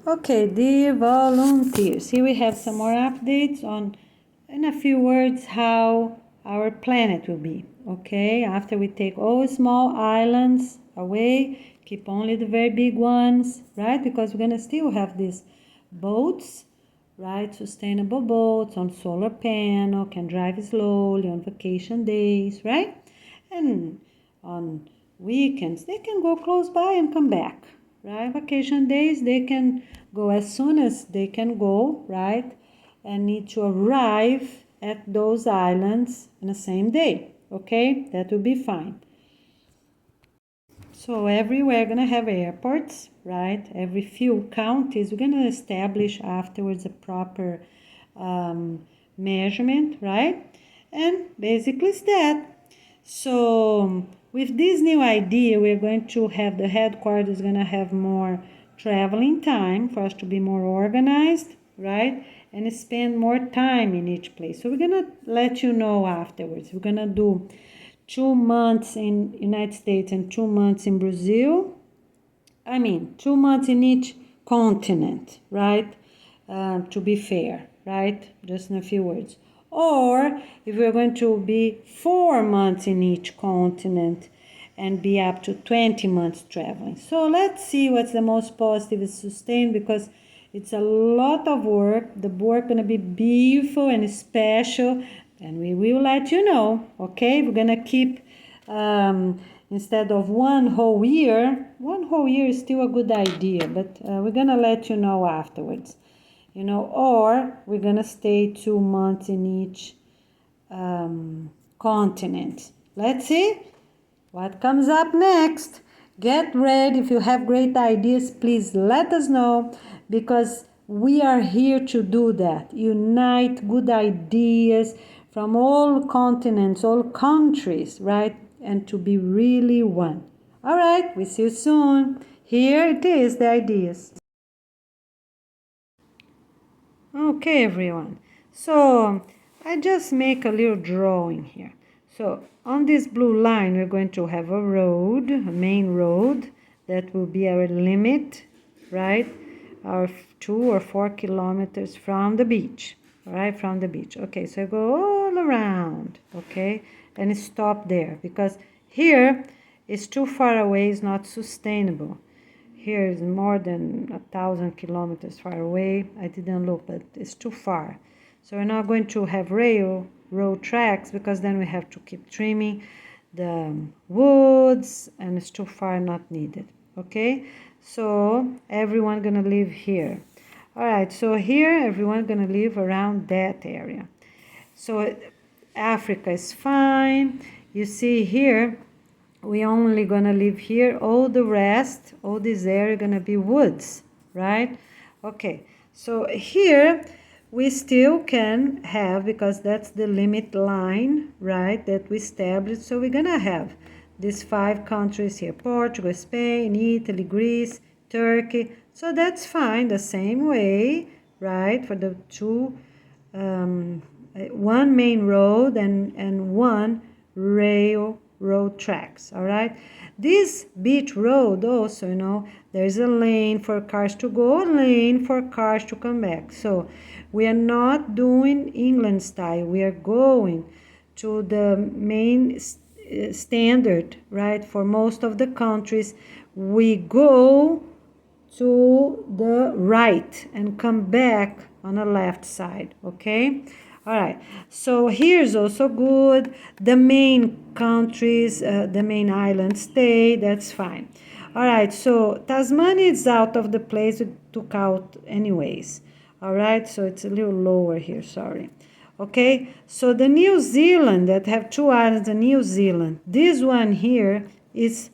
Okay, dear volunteers, here we have some more updates on, in a few words, how our planet will be. Okay, after we take all small islands away, keep only the very big ones, right? Because we're gonna still have these boats, right? Sustainable boats on solar panel, can drive slowly on vacation days, right? And on weekends, they can go close by and come back, right? Vacation days, they can go as soon as they can go, right? And need to arrive at those islands in the same day, okay? That will be fine. So everywhere gonna have airports, right? Every few counties, we're gonna establish afterwards a proper measurement, right? And basically it's that. So with this new idea, we're going to have the headquarters going to have more traveling time for us to be more organized, right? And spend more time in each place. So we're going to let you know afterwards. We're going to do 2 months in United States and 2 months in Brazil. 2 months in each continent, right? To be fair, right? Just in a few words. Or if we're going to be 4 months in each continent and be up to 20 months traveling. So let's see what's the most positive is sustained, because it's a lot of work. The work gonna be beautiful and special, and we will let you know. Okay, we're gonna keep instead of one whole year is still a good idea, but we're gonna let you know afterwards, or we're gonna stay 2 months in each continent. Let's see what comes up next. Get ready. If you have great ideas, please let us know, because we are here to do that. Unite good ideas from all continents, all countries, right? And to be really one. All right, we see you soon. Here it is, the ideas. Okay, everyone. So I just make a little drawing here. So on this blue line, we're going to have a road, a main road, that will be our limit, right? Our 2 or 4 kilometers from the beach, right? From the beach. Okay, so I go all around, okay? And stop there, because here is too far away, it's not sustainable. Here is more than 1,000 kilometers far away. I didn't look, but it's too far. So we're not going to have road tracks, because then we have to keep trimming the woods, and it's too far, not needed. Okay, so everyone gonna live here. All right, so here everyone gonna live around that area. So Africa is fine. You see here, we only gonna live here. All the rest, all this area gonna be woods, right? Okay, so here we still can have, because that's the limit line, right, that we established. So we're gonna have these 5 countries here: Portugal, Spain, Italy, Greece, Turkey. So that's fine, the same way, right, for the one main road and one railroad tracks. All right, this beach road also, there's a lane for cars to go, a lane for cars to come back. So we are not doing England style. We are going to the main standard, right? For most of the countries, we go to the right and come back on the left side. Okay, all right, so here's also good. The main countries, the main islands stay, that's fine. All right, so Tasmania is out of the place, we took out anyways. All right, so it's a little lower here, sorry. Okay, so the New Zealand, that have 2 islands in New Zealand, this one here is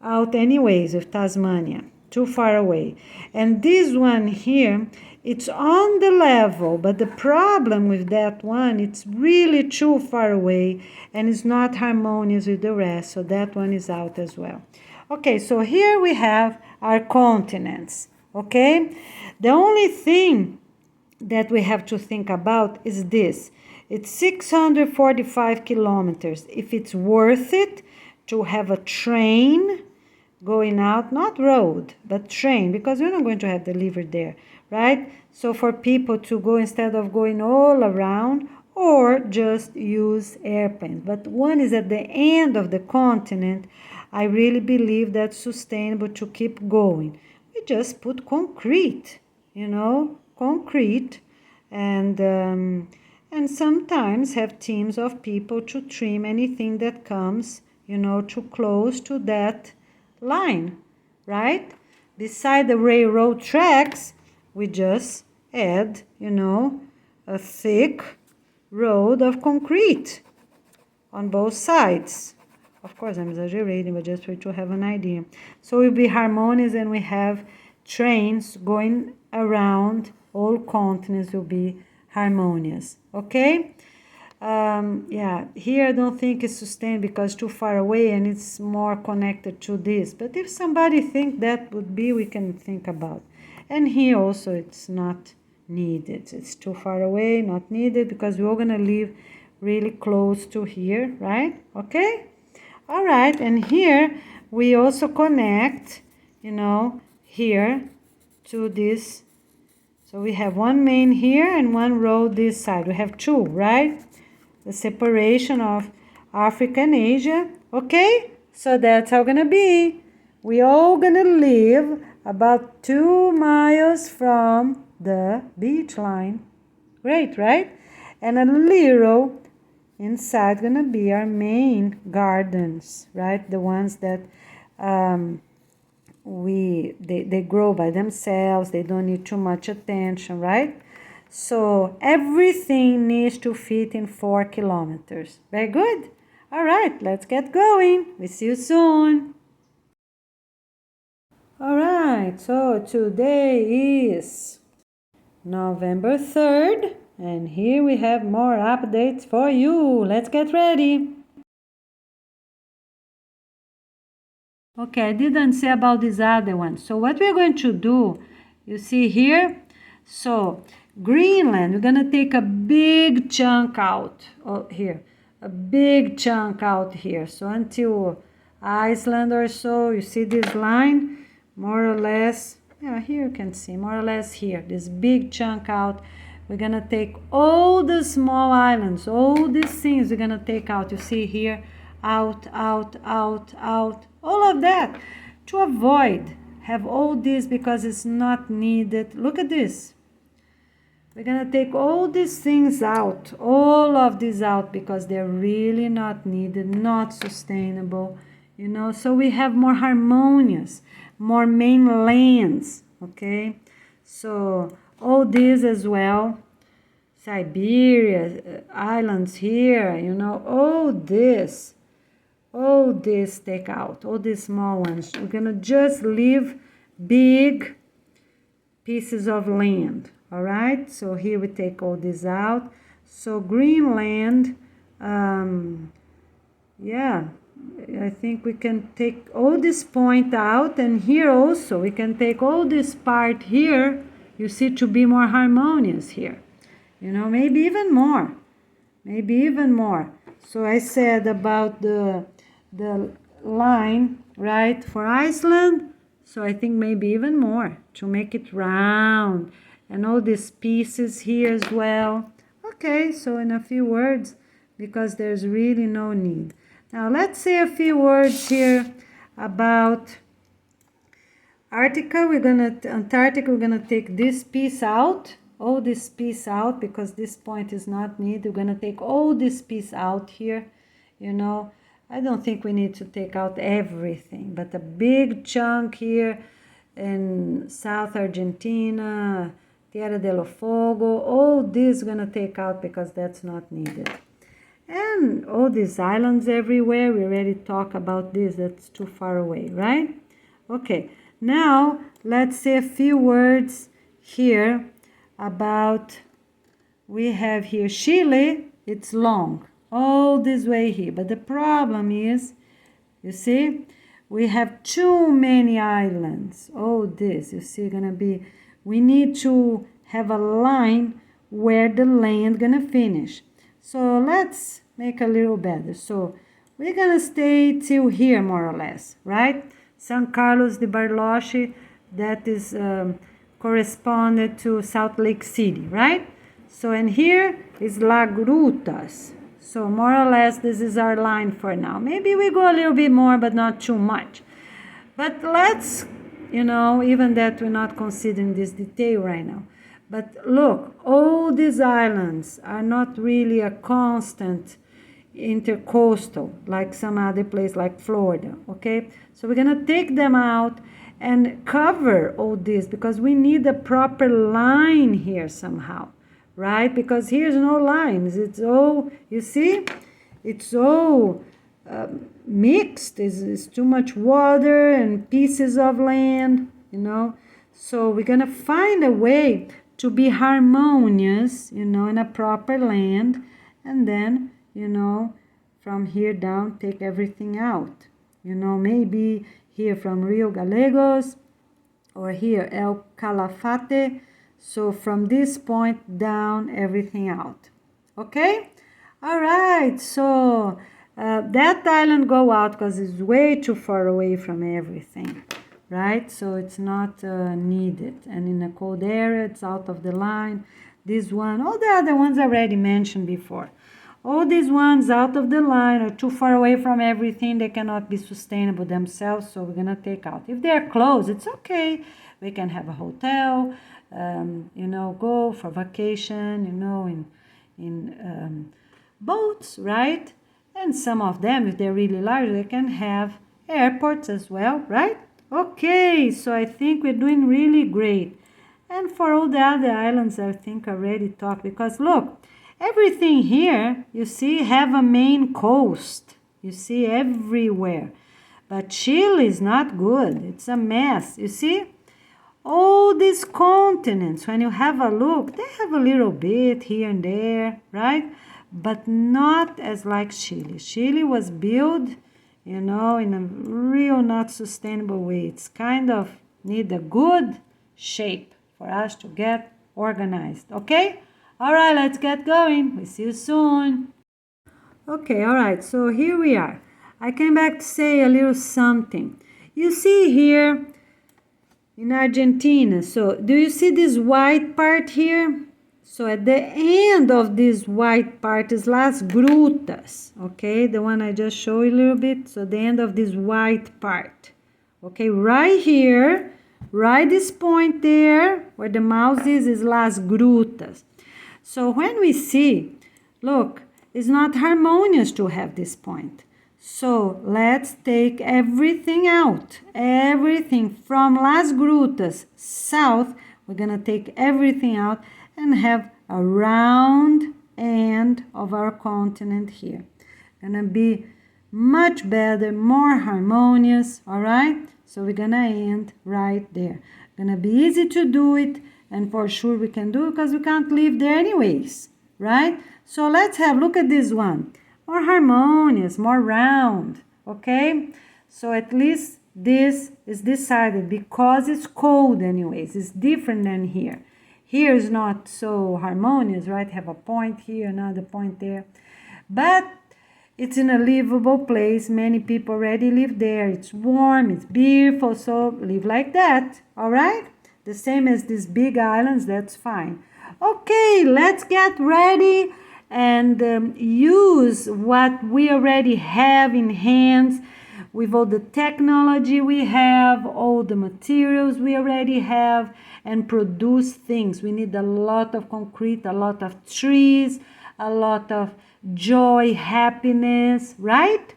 out anyways with Tasmania, too far away. And this one here, it's on the level, but the problem with that one, it's really too far away and it's not harmonious with the rest, so that one is out as well. Okay, so here we have our continents, okay? The only thing that we have to think about is this: it's 645 kilometers. If it's worth it to have a train going out, not road, but train, because we're not going to have delivery there, right? So for people to go instead of going all around, or just use airplanes. But one is at the end of the continent. I really believe that's sustainable to keep going. We just put concrete, concrete, and sometimes have teams of people to trim anything that comes, too close to that line, right? Beside the railroad tracks, we just add, a thick road of concrete on both sides. Of course, I'm exaggerating, but just for you to have an idea. So we'll be harmonious, and we have trains going around all continents will be harmonious, okay? Yeah, here I don't think it's sustained because it's too far away and it's more connected to this. But if somebody think that would be, we can think about. And here also it's not needed. It's too far away, not needed, because we're going to live really close to here, right? Okay? All right, and here we also connect, here to this. So we have one main here and one road this side. We have two, right? The separation of Africa and Asia. Okay? So that's how gonna be. We all gonna live about 2 miles from the beach line. Great, right? And a little inside gonna be our main gardens, right? The ones that they grow by themselves. They don't need too much attention, right? So everything needs to fit in 4 kilometers. Very good. All right, let's get going. We see you soon. All right, so today is November 3rd, and here we have more updates for you. Let's get ready. Okay, I didn't say about this other one. So what we're going to do, you see here, so Greenland, we're going to take a big chunk out here, a big chunk out here. So until Iceland or so, you see this line, more or less, yeah, here you can see, more or less here, this big chunk out. We're going to take all the small islands, all these things we're going to take out. You see here, out, out, out, out, all of that, to avoid have all this because it's not needed. Look at this. We're going to take all these things out, all of these out, because they're really not needed, not sustainable, so we have more harmonious, more mainlands, okay? So all this as well, Siberia, islands here, all this take out, all these small ones. We're going to just leave big pieces of land. All right, so here we take all this out. So Greenland, yeah, I think we can take all this point out, and here also we can take all this part here, you see, to be more harmonious here. Maybe even more. So I said about the line, right, for Iceland, so I think maybe even more to make it round. And all these pieces here as well. Okay, so in a few words, because there's really no need. Now let's say a few words here about Antarctica. We're gonna take this piece out, all this piece out, because this point is not needed. We're gonna take all this piece out here. I don't think we need to take out everything, but a big chunk here in South Argentina, Tierra del Fuego, all this we're going to take out because that's not needed. And all these islands everywhere, we already talked about this, that's too far away, right? Okay, now let's say a few words here about, we have here Chile, it's long, all this way here. But the problem is, you see, we have too many islands. Oh, this, you see, gonna be, we need to have a line where the land gonna finish. So let's make a little better. So we're gonna stay till here more or less, right? San Carlos de Bariloche, that is corresponded to Salt Lake City, right? So, and here is La Grutas. So more or less this is our line for now. Maybe we go a little bit more, but not too much. But let's, even that we're not considering this detail right now. But look, all these islands are not really a constant intercoastal like some other place like Florida, okay? So we're gonna take them out and cover all this because we need a proper line here somehow, right? Because here's no lines. It's all, you see, it's all mixed. It's too much water and pieces of land, So we're gonna find a way to be harmonious, in a proper land, and then, from here down, take everything out. Maybe here from Rio Gallegos or here El Calafate. So from this point down, everything out. Okay? All right. So that island go out because it's way too far away from everything. Right? So it's not needed. And in a cold area, it's out of the line. This one, all the other ones I already mentioned before. All these ones out of the line are too far away from everything. They cannot be sustainable themselves, so we're going to take out. If they're close, it's okay. We can have a hotel, go for vacation, in boats, right? And some of them, if they're really large, they can have airports as well, right? Okay, so I think we're doing really great. And for all the other islands, I think I already talked because look, everything here, you see, have a main coast. You see everywhere. But Chile is not good. It's a mess. You see? All these continents, when you have a look, they have a little bit here and there, right? But not as like Chile. Chile was built, in a real not sustainable way. It's kind of need a good shape for us to get organized, okay? All right, let's get going. We'll see you soon. Okay, all right, so here we are. I came back to say a little something. You see here in Argentina, so do you see this white part here? So at the end of this white part is Las Grutas, okay? The one I just showed you a little bit. So the end of this white part, okay? Right here, right this point there, where the mouse is Las Grutas. So when we see, look, it's not harmonious to have this point. So let's take everything out. Everything from Las Grutas south, we're going to take everything out and have a round end of our continent here. Gonna be much better, more harmonious, all right? So we're gonna end right there. Gonna be easy to do it, and for sure we can do it because we can't live there anyways, right? So let's have, look at this one. More harmonious, more round, okay? So at least this is decided because it's cold anyways. It's different than here. Here is not so harmonious, right? Have a point here, another point there. But it's in a livable place. Many people already live there. It's warm, it's beautiful, so live like that, all right? The same as these big islands, that's fine. Okay, let's get ready and use what we already have in hands with all the technology we have, all the materials we already have, and produce things. We need a lot of concrete, a lot of trees, a lot of joy, happiness, right?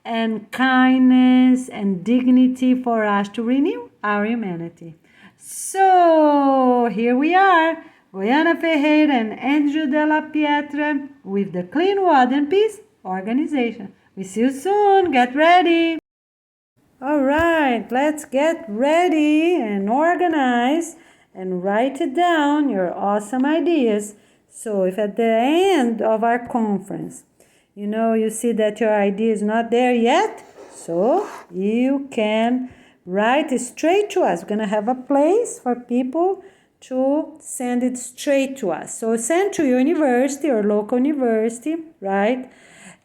And kindness and dignity for us to renew our humanity. So here we are, Goiana Ferreira and Andrew de la Pietra with the Clean Water and Peace organization. We see you soon. Get ready. All right, let's get ready and organize and write it down, your awesome ideas. So if at the end of our conference, you see that your idea is not there yet, so you can write it straight to us. We're going to have a place for people to send it straight to us. So send to your university or local university, right?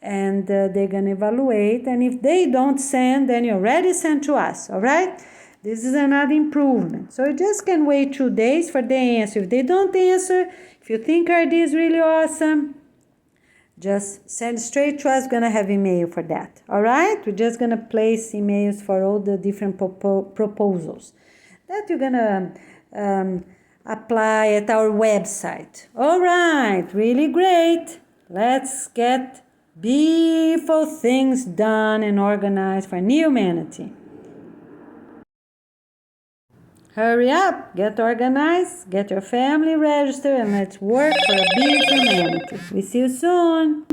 and they're going to evaluate. And if they don't send, then you already sent to us, all right? This is another improvement. So you just can wait 2 days for the answer. If they don't answer, if you think our idea is really awesome, just send straight to us. We're going to have email for that, all right? We're just going to place emails for all the different proposals that you're going to apply at our website. All right, really great. Let's get beautiful things done and organized for new humanity. Hurry up, get organized, get your family registered, and let's work for a beautiful humanity. We see you soon.